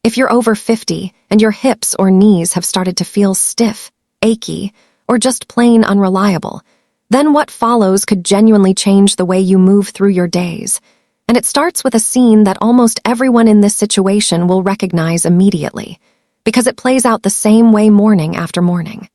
If you're over 50 and your hips or knees have started to feel stiff, achy, or just plain unreliable, then what follows could genuinely change the way you move through your days. And it starts with a scene that almost everyone in this situation will recognize immediately, because it plays out the same way morning after morning.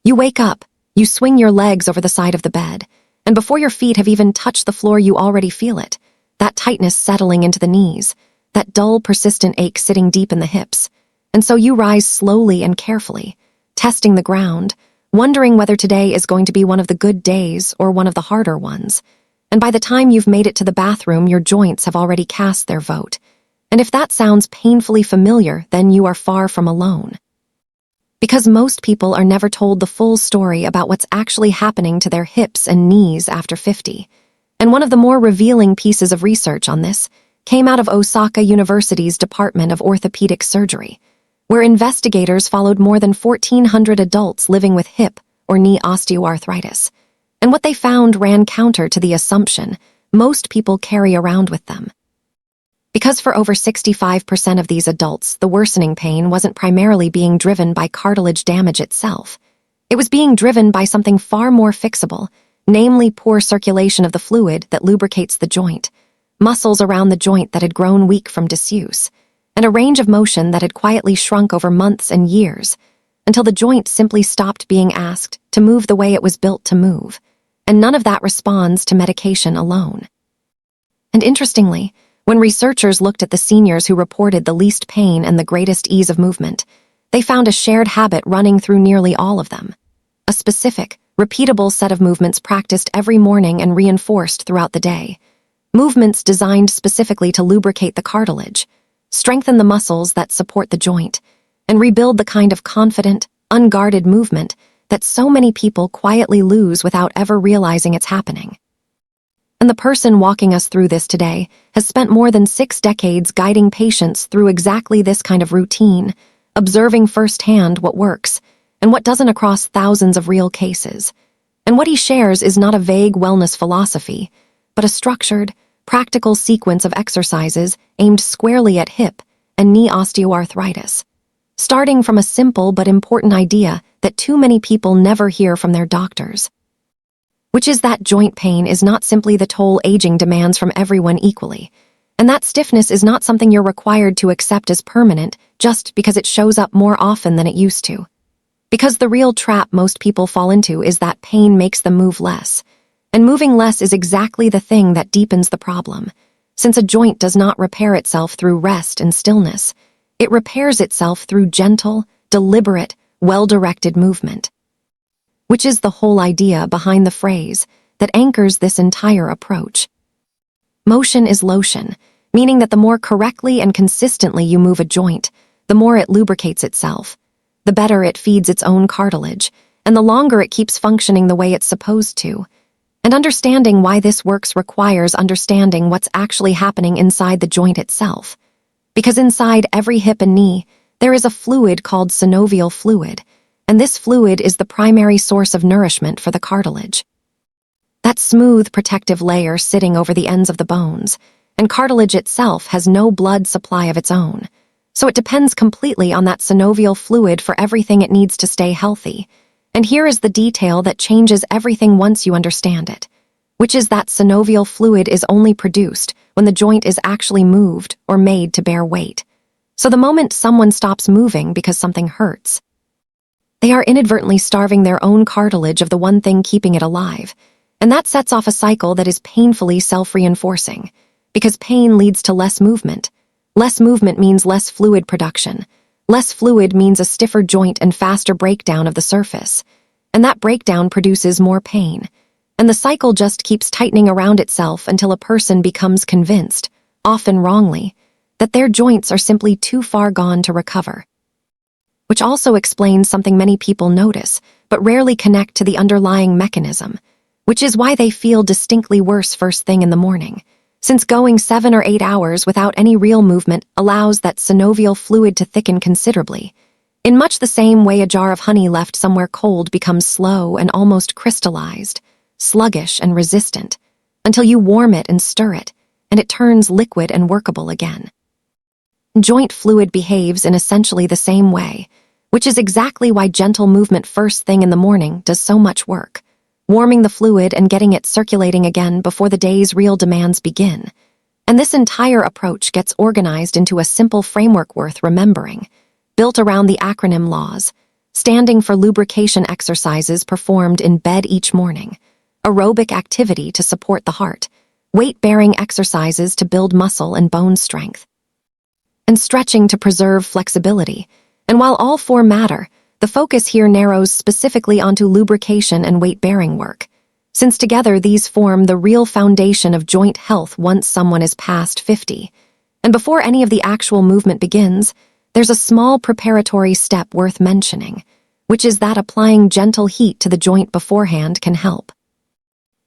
You wake up, you swing your legs over the side of the bed, and before your feet have even touched the floor you already feel it, that tightness settling into the knees, that dull, persistent ache sitting deep in the hips. And so you rise slowly and carefully, testing the ground, wondering whether today is going to be one of the good days or one of the harder ones. And by the time you've made it to the bathroom, your joints have already cast their vote. And if that sounds painfully familiar, then you are far from alone. Because most people are never told the full story about what's actually happening to their hips and knees after 50. And one of the more revealing pieces of research on this came out of Osaka University's Department of Orthopedic Surgery, where investigators followed more than 1,400 adults living with hip or knee osteoarthritis. And what they found ran counter to the assumption most people carry around with them. Because for over 65% of these adults, the worsening pain wasn't primarily being driven by cartilage damage itself. It was being driven by something far more fixable, namely poor circulation of the fluid that lubricates the joint, muscles around the joint that had grown weak from disuse, and a range of motion that had quietly shrunk over months and years, until the joint simply stopped being asked to move the way it was built to move, and none of that responds to medication alone. And interestingly, when researchers looked at the seniors who reported the least pain and the greatest ease of movement, they found a shared habit running through nearly all of them. A specific, repeatable set of movements practiced every morning and reinforced throughout the day. Movements designed specifically to lubricate the cartilage, strengthen the muscles that support the joint, and rebuild the kind of confident, unguarded movement that so many people quietly lose without ever realizing it's happening. And the person walking us through this today has spent more than 6 decades guiding patients through exactly this kind of routine, observing firsthand what works and what doesn't across thousands of real cases. And what he shares is not a vague wellness philosophy, but a structured, practical sequence of exercises aimed squarely at hip and knee osteoarthritis, starting from a simple but important idea that too many people never hear from their doctors, which is that joint pain is not simply the toll aging demands from everyone equally, and that stiffness is not something you're required to accept as permanent just because it shows up more often than it used to. Because the real trap most people fall into is that pain makes them move less, and moving less is exactly the thing that deepens the problem. Since a joint does not repair itself through rest and stillness, it repairs itself through gentle, deliberate, well-directed movement. Which is the whole idea behind the phrase that anchors this entire approach. Motion is lotion, meaning that the more correctly and consistently you move a joint, the more it lubricates itself, the better it feeds its own cartilage, and the longer it keeps functioning the way it's supposed to. And understanding why this works requires understanding what's actually happening inside the joint itself. Because inside every hip and knee, there is a fluid called synovial fluid, and this fluid is the primary source of nourishment for the cartilage. That smooth, protective layer sitting over the ends of the bones, and cartilage itself has no blood supply of its own, so it depends completely on that synovial fluid for everything it needs to stay healthy. And here is the detail that changes everything once you understand it, which is that synovial fluid is only produced when the joint is actually moved or made to bear weight. So the moment someone stops moving because something hurts, they are inadvertently starving their own cartilage of the one thing keeping it alive, and that sets off a cycle that is painfully self-reinforcing, because pain leads to less movement. Less movement means less fluid production. Less fluid means a stiffer joint and faster breakdown of the surface, and that breakdown produces more pain. And the cycle just keeps tightening around itself until a person becomes convinced, often wrongly, that their joints are simply too far gone to recover. Which also explains something many people notice, but rarely connect to the underlying mechanism, which is why they feel distinctly worse first thing in the morning, since going 7 or 8 hours without any real movement allows that synovial fluid to thicken considerably, in much the same way a jar of honey left somewhere cold becomes slow and almost crystallized, sluggish and resistant, until you warm it and stir it, and it turns liquid and workable again. Joint fluid behaves in essentially the same way, which is exactly why gentle movement first thing in the morning does so much work, warming the fluid and getting it circulating again before the day's real demands begin. And this entire approach gets organized into a simple framework worth remembering, built around the acronym LAWS, standing for lubrication exercises performed in bed each morning, aerobic activity to support the heart, weight-bearing exercises to build muscle and bone strength, and stretching to preserve flexibility. And while all four matter, the focus here narrows specifically onto lubrication and weight-bearing work, since together these form the real foundation of joint health once someone is past 50. And before any of the actual movement begins, there's a small preparatory step worth mentioning, which is that applying gentle heat to the joint beforehand can help.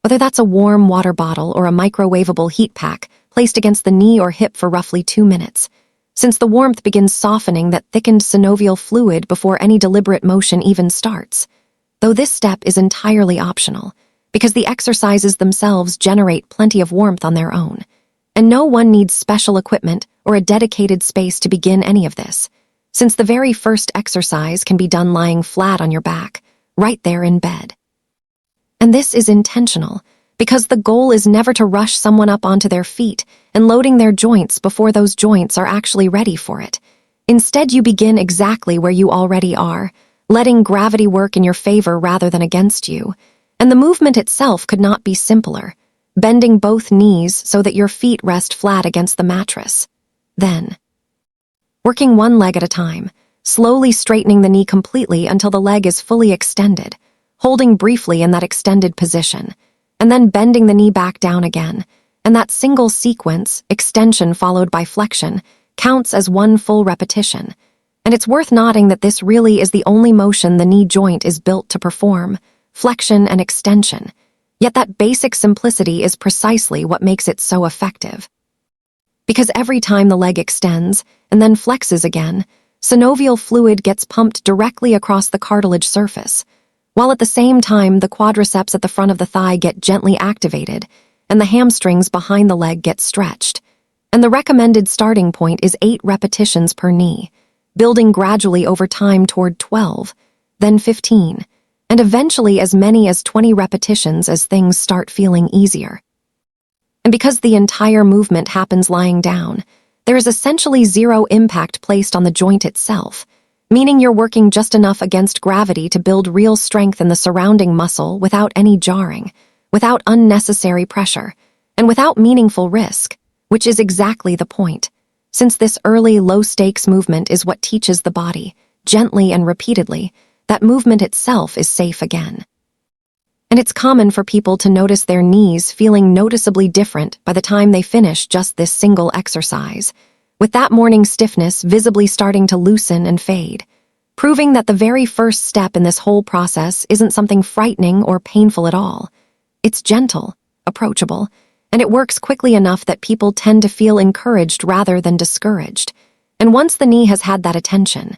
Whether that's a warm water bottle or a microwavable heat pack placed against the knee or hip for roughly 2 minutes, since the warmth begins softening that thickened synovial fluid before any deliberate motion even starts. Though this step is entirely optional, because the exercises themselves generate plenty of warmth on their own, and no one needs special equipment or a dedicated space to begin any of this, since the very first exercise can be done lying flat on your back, right there in bed. And this is intentional, because the goal is never to rush someone up onto their feet and loading their joints before those joints are actually ready for it. Instead, you begin exactly where you already are, letting gravity work in your favor rather than against you. And the movement itself could not be simpler, bending both knees so that your feet rest flat against the mattress. Then, working one leg at a time, slowly straightening the knee completely until the leg is fully extended, holding briefly in that extended position, and then bending the knee back down again. And that single sequence, extension followed by flexion, counts as one full repetition. And it's worth noting that this really is the only motion the knee joint is built to perform, flexion and extension. Yet that basic simplicity is precisely what makes it so effective. Because every time the leg extends and then flexes again, synovial fluid gets pumped directly across the cartilage surface, while at the same time the quadriceps at the front of the thigh get gently activated and the hamstrings behind the leg get stretched. And the recommended starting point is 8 repetitions per knee, building gradually over time toward 12, then 15, and eventually as many as 20 repetitions as things start feeling easier. And because the entire movement happens lying down, there is essentially zero impact placed on the joint itself, meaning you're working just enough against gravity to build real strength in the surrounding muscle without any jarring, without unnecessary pressure, and without meaningful risk, which is exactly the point, since this early low-stakes movement is what teaches the body, gently and repeatedly, that movement itself is safe again. And it's common for people to notice their knees feeling noticeably different by the time they finish just this single exercise, with that morning stiffness visibly starting to loosen and fade, proving that the very first step in this whole process isn't something frightening or painful at all. It's gentle, approachable, and it works quickly enough that people tend to feel encouraged rather than discouraged. And once the knee has had that attention,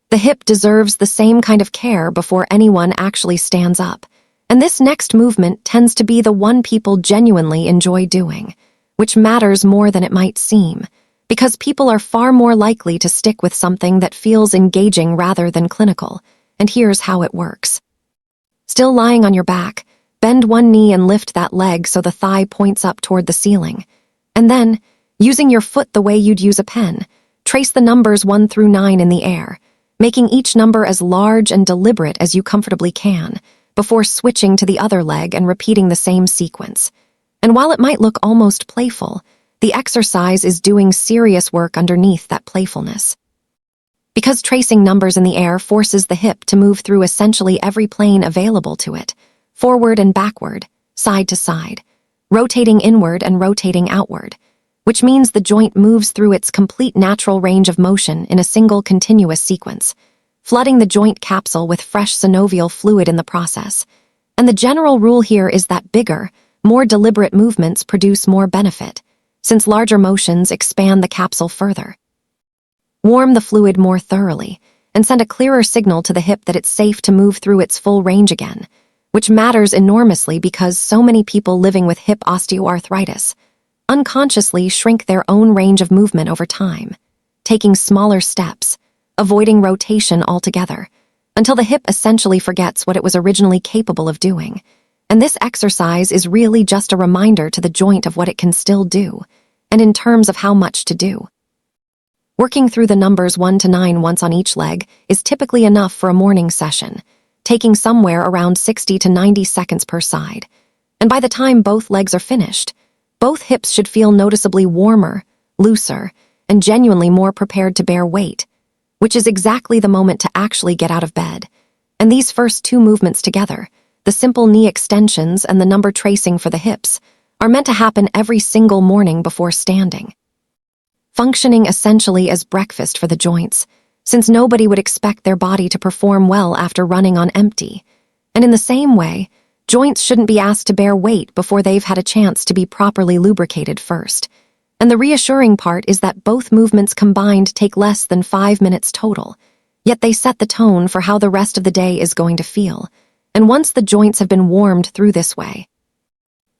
the hip deserves the same kind of care before anyone actually stands up. And this next movement tends to be the one people genuinely enjoy doing, which matters more than it might seem, because people are far more likely to stick with something that feels engaging rather than clinical. And here's how it works. Still lying on your back, bend one knee and lift that leg so the thigh points up toward the ceiling. And then, using your foot the way you'd use a pen, trace the numbers 1 through 9 in the air, making each number as large and deliberate as you comfortably can, before switching to the other leg and repeating the same sequence. And while it might look almost playful, the exercise is doing serious work underneath that playfulness. Because tracing numbers in the air forces the hip to move through essentially every plane available to it, forward and backward, side to side, rotating inward and rotating outward, which means the joint moves through its complete natural range of motion in a single continuous sequence, flooding the joint capsule with fresh synovial fluid in the process. And the general rule here is that bigger, more deliberate movements produce more benefit, since larger motions expand the capsule further, warm the fluid more thoroughly, and send a clearer signal to the hip that it's safe to move through its full range again, which matters enormously because so many people living with hip osteoarthritis unconsciously shrink their own range of movement over time. taking smaller steps, avoiding rotation altogether, until the hip essentially forgets what it was originally capable of doing. And this exercise is really just a reminder to the joint of what it can still do, and in terms of how much to do. Working through the numbers 1 to 9 once on each leg is typically enough for a morning session, taking somewhere around 60 to 90 seconds per side. And by the time both legs are finished, both hips should feel noticeably warmer, looser, and genuinely more prepared to bear weight, which is exactly the moment to actually get out of bed. And these first two movements together, the simple knee extensions and the number tracing for the hips, are meant to happen every single morning before standing, functioning essentially as breakfast for the joints, since nobody would expect their body to perform well after running on empty. And in the same way, joints shouldn't be asked to bear weight before they've had a chance to be properly lubricated first. And the reassuring part is that both movements combined take less than 5 minutes total, yet they set the tone for how the rest of the day is going to feel. And once the joints have been warmed through this way,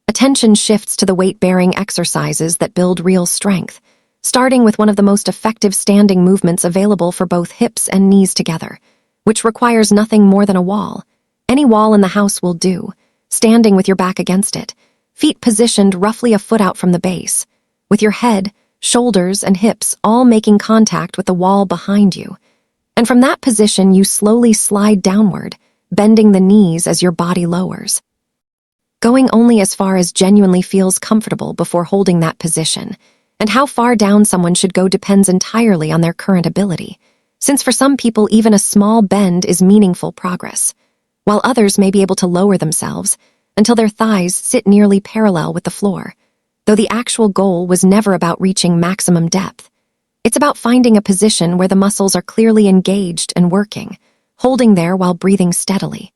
attention shifts to the weight-bearing exercises that build real strength, starting with one of the most effective standing movements available for both hips and knees together, which requires nothing more than a wall. Any wall in the house will do, standing with your back against it, feet positioned roughly a foot out from the base, with your head, shoulders, and hips all making contact with the wall behind you. And from that position, you slowly slide downward, bending the knees as your body lowers, going only as far as genuinely feels comfortable before holding that position. And how far down someone should go depends entirely on their current ability, since for some people even a small bend is meaningful progress, while others may be able to lower themselves until their thighs sit nearly parallel with the floor, though the actual goal was never about reaching maximum depth. It's about finding a position where the muscles are clearly engaged and working, holding there while breathing steadily.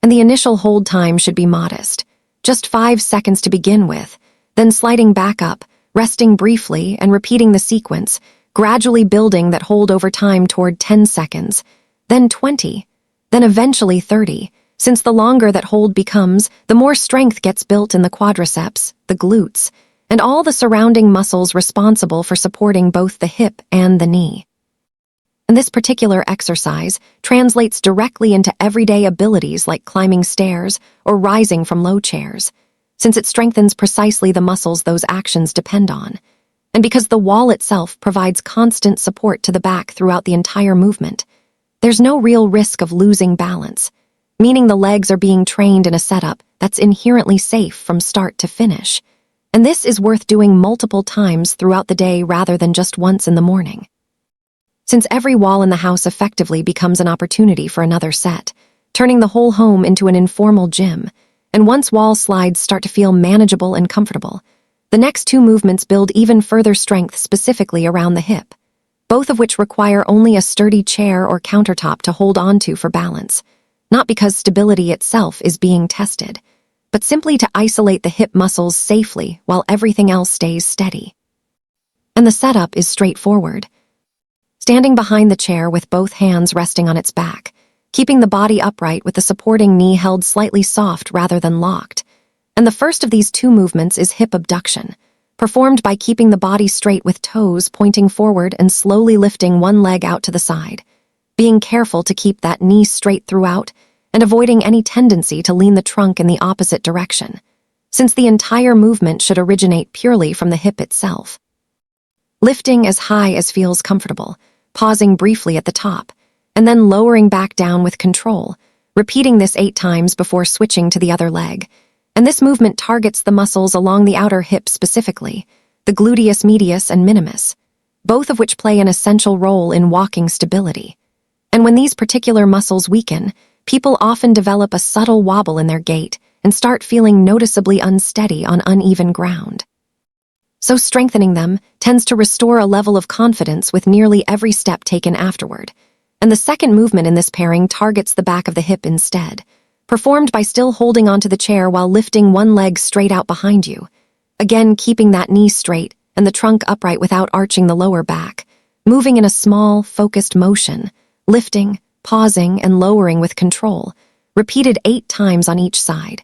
And the initial hold time should be modest, just 5 seconds to begin with, then sliding back up, resting briefly and repeating the sequence, gradually building that hold over time toward 10 seconds, then 20, then eventually 30, since the longer that hold becomes, the more strength gets built in the quadriceps, the glutes, and all the surrounding muscles responsible for supporting both the hip and the knee. And this particular exercise translates directly into everyday abilities like climbing stairs or rising from low chairs, since it strengthens precisely the muscles those actions depend on, and because the wall itself provides constant support to the back throughout the entire movement, there's no real risk of losing balance, meaning the legs are being trained in a setup that's inherently safe from start to finish. And this is worth doing multiple times throughout the day rather than just once in the morning, since every wall in the house effectively becomes an opportunity for another set, turning the whole home into an informal gym. And once wall slides start to feel manageable and comfortable, the next two movements build even further strength specifically around the hip, both of which require only a sturdy chair or countertop to hold onto for balance, not because stability itself is being tested, but simply to isolate the hip muscles safely while everything else stays steady. And the setup is straightforward. Standing behind the chair with both hands resting on its back, keeping the body upright with the supporting knee held slightly soft rather than locked. And the first of these two movements is hip abduction, performed by keeping the body straight with toes pointing forward and slowly lifting one leg out to the side, being careful to keep that knee straight throughout and avoiding any tendency to lean the trunk in the opposite direction, since the entire movement should originate purely from the hip itself. Lifting as high as feels comfortable, pausing briefly at the top, and then lowering back down with control, repeating this 8 times before switching to the other leg. And this movement targets the muscles along the outer hip specifically, the gluteus medius and minimus, both of which play an essential role in walking stability. And when these particular muscles weaken, people often develop a subtle wobble in their gait and start feeling noticeably unsteady on uneven ground. So strengthening them tends to restore a level of confidence with nearly every step taken afterward. And the second movement in this pairing targets the back of the hip instead, performed by still holding onto the chair while lifting one leg straight out behind you, again keeping that knee straight and the trunk upright without arching the lower back, moving in a small, focused motion, lifting, pausing, and lowering with control, repeated 8 times on each side.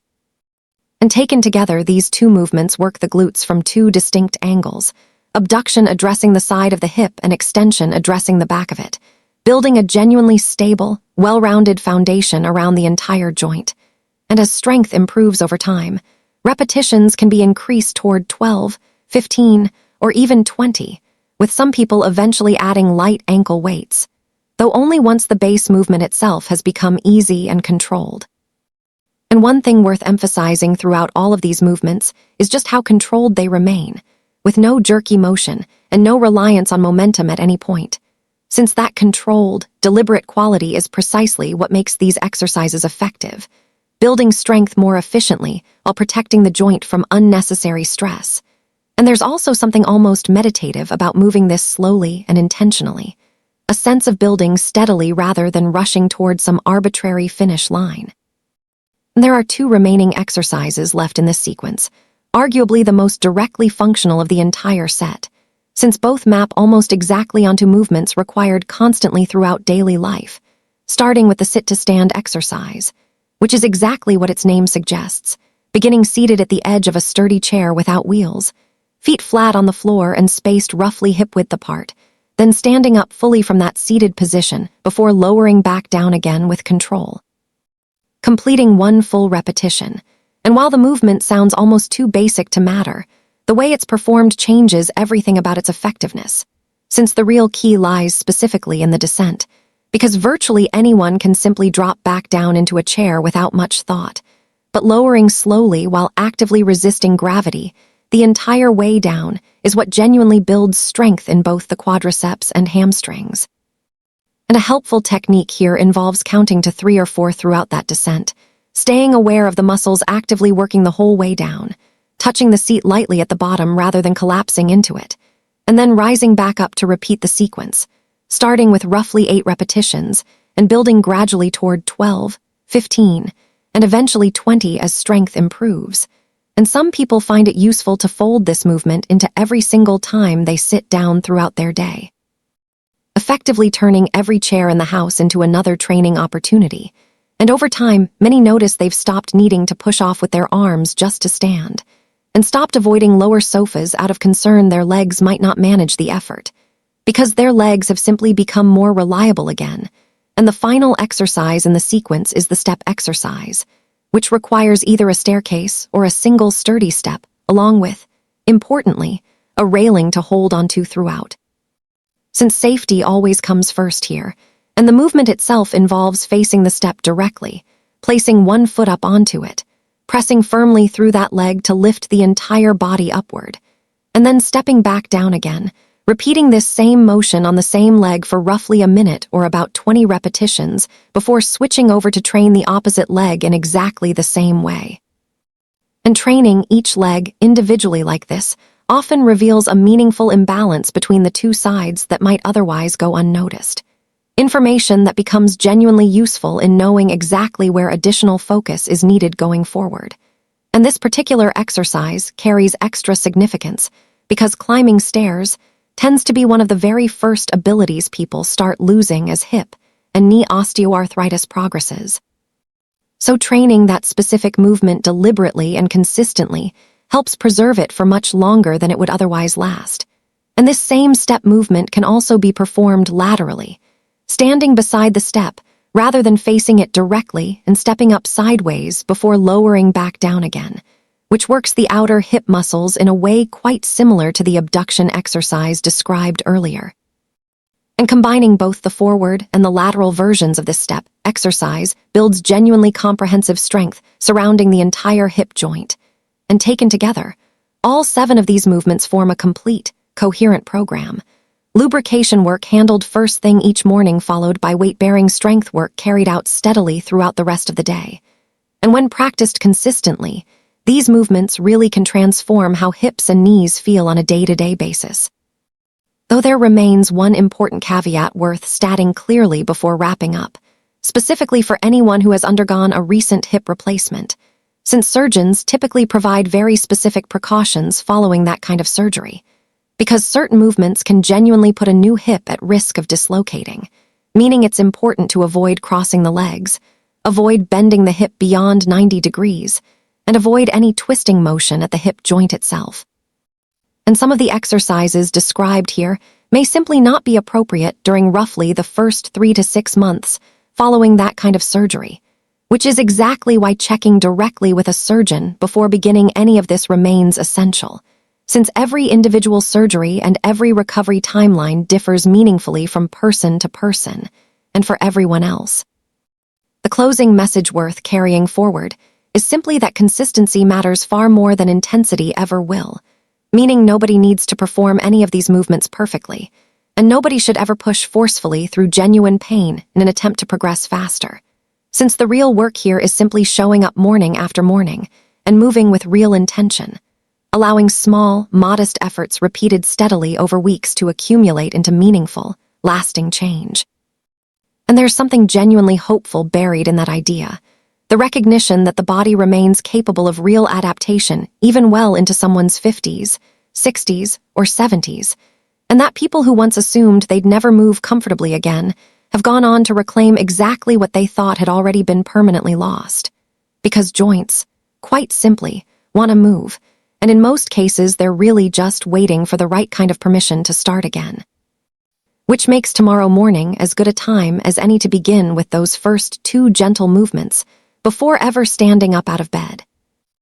And taken together, these two movements work the glutes from 2 distinct angles, abduction addressing the side of the hip and extension addressing the back of it, building a genuinely stable, well-rounded foundation around the entire joint. And as strength improves over time, repetitions can be increased toward 12, 15, or even 20, with some people eventually adding light ankle weights, though only once the base movement itself has become easy and controlled. And one thing worth emphasizing throughout all of these movements is just how controlled they remain, with no jerky motion and no reliance on momentum at any point, since that controlled, deliberate quality is precisely what makes these exercises effective, building strength more efficiently while protecting the joint from unnecessary stress. And there's also something almost meditative about moving this slowly and intentionally, a sense of building steadily rather than rushing toward some arbitrary finish line. There are 2 remaining exercises left in this sequence, arguably the most directly functional of the entire set, since both map almost exactly onto movements required constantly throughout daily life, starting with the sit-to-stand exercise, which is exactly what its name suggests, beginning seated at the edge of a sturdy chair without wheels, feet flat on the floor and spaced roughly hip-width apart, then standing up fully from that seated position before lowering back down again with control. Completing 1 full repetition, and while the movement sounds almost too basic to matter, the way it's performed changes everything about its effectiveness, since the real key lies specifically in the descent, because virtually anyone can simply drop back down into a chair without much thought, but lowering slowly while actively resisting gravity the entire way down is what genuinely builds strength in both the quadriceps and hamstrings. And a helpful technique here involves counting to 3 or 4 throughout that descent, staying aware of the muscles actively working the whole way down, touching the seat lightly at the bottom rather than collapsing into it, and then rising back up to repeat the sequence, starting with roughly 8 repetitions and building gradually toward 12, 15, and eventually 20 as strength improves. And some people find it useful to fold this movement into every single time they sit down throughout their day, effectively turning every chair in the house into another training opportunity. And over time, many notice they've stopped needing to push off with their arms just to stand, and stopped avoiding lower sofas out of concern their legs might not manage the effort, because their legs have simply become more reliable again. And the final exercise in the sequence is the step exercise, which requires either a staircase or a single sturdy step, along with, importantly, a railing to hold onto throughout. Since safety always comes first here, and the movement itself involves facing the step directly, placing 1 foot up onto it, pressing firmly through that leg to lift the entire body upward, and then stepping back down again, repeating this same motion on the same leg for roughly a minute or about 20 repetitions before switching over to train the opposite leg in exactly the same way. And training each leg individually like this often reveals a meaningful imbalance between the 2 sides that might otherwise go unnoticed. Information that becomes genuinely useful in knowing exactly where additional focus is needed going forward. And this particular exercise carries extra significance because climbing stairs tends to be one of the very first abilities people start losing as hip and knee osteoarthritis progresses. So training that specific movement deliberately and consistently helps preserve it for much longer than it would otherwise last. And this same step movement can also be performed laterally, standing beside the step rather than facing it directly and stepping up sideways before lowering back down again, which works the outer hip muscles in a way quite similar to the abduction exercise described earlier. And combining both the forward and the lateral versions of this step exercise builds genuinely comprehensive strength surrounding the entire hip joint. And taken together, all 7 of these movements form a complete, coherent program. Lubrication work handled first thing each morning followed by weight-bearing strength work carried out steadily throughout the rest of the day. And when practiced consistently, these movements really can transform how hips and knees feel on a day-to-day basis. Though there remains one important caveat worth stating clearly before wrapping up, specifically for anyone who has undergone a recent hip replacement, since surgeons typically provide very specific precautions following that kind of surgery, because certain movements can genuinely put a new hip at risk of dislocating, meaning it's important to avoid crossing the legs, avoid bending the hip beyond 90 degrees, and avoid any twisting motion at the hip joint itself. and some of the exercises described here may simply not be appropriate during roughly the first 3 to 6 months following that kind of surgery, which is exactly why checking directly with a surgeon before beginning any of this remains essential, since every individual surgery and every recovery timeline differs meaningfully from person to person, and for everyone else. The closing message worth carrying forward is simply that consistency matters far more than intensity ever will, meaning nobody needs to perform any of these movements perfectly, and nobody should ever push forcefully through genuine pain in an attempt to progress faster, since the real work here is simply showing up morning after morning and moving with real intention, allowing small, modest efforts repeated steadily over weeks to accumulate into meaningful, lasting change. And there's something genuinely hopeful buried in that idea, the recognition that the body remains capable of real adaptation even well into someone's 50s, 60s, or 70s, and that people who once assumed they'd never move comfortably again have gone on to reclaim exactly what they thought had already been permanently lost. Because joints, quite simply, want to move, and in most cases they're really just waiting for the right kind of permission to start again. Which makes tomorrow morning as good a time as any to begin with those first 2 gentle movements before ever standing up out of bed.